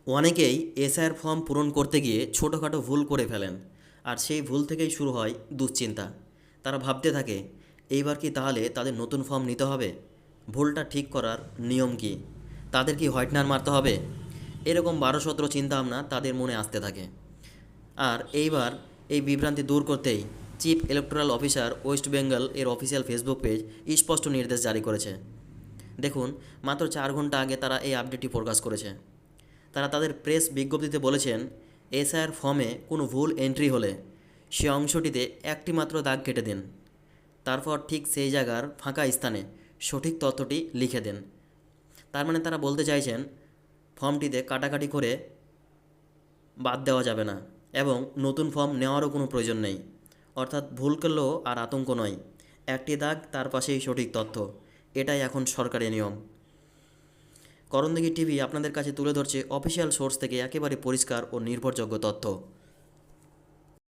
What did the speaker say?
অনেকেই এসআইয়ের ফর্ম পূরণ করতে গিয়ে ছোটোখাটো ভুল করে ফেলেন, আর সেই ভুল থেকেই শুরু হয় দুশ্চিন্তা। তারা ভাবতে থাকে, এইবার কি তাহলে তাদের নতুন ফর্ম নিতে হবে? ভুলটা ঠিক করার নিয়ম কি? তাদের কি হোয়াইটনার মারতে হবে? এরকম 12-17 চিন্তাভাবনা তাদের মনে আসতে থাকে। আর এইবার এই বিভ্রান্তি দূর করতেই chief electoral officer West Bengal এর অফিসিয়াল ফেসবুক পেজ স্পষ্ট নির্দেশ জারি করেছে। দেখুন, মাত্র 4 ঘন্টা আগে তারা এই আপডেটটি প্রকাশ করেছে। তারা তাদের প্রেস বিজ্ঞপ্তিতে বলেছেন, এসআইআর ফর্মে কোনো ভুল এন্ট্রি হলে সে অংশটিতে একটি মাত্র দাগ কেটে দিন। তারপর ঠিক সেই জায়গার ফাঁকা স্থানে সঠিক তথ্যটি লিখে দেন। তার মানে তারা বলতে চাইছেন, ফর্মটিতে কাটাকাটি করে বাদ দেওয়া যাবে না এবং নতুন ফর্ম নেওয়ারও কোনো প্রয়োজন নেই। অর্থাৎ ভুল করলেও আর আতঙ্ক নয়, একটি দাগ তার পাশেই সঠিক তথ্য। এটাই এখন সরকারি নিয়ম। করণদিঘি টিভি আপনাদের কাছে তুলে ধরছে অফিসিয়াল সোর্স থেকে একেবারে পরিষ্কার ও নির্ভরযোগ্য তথ্য।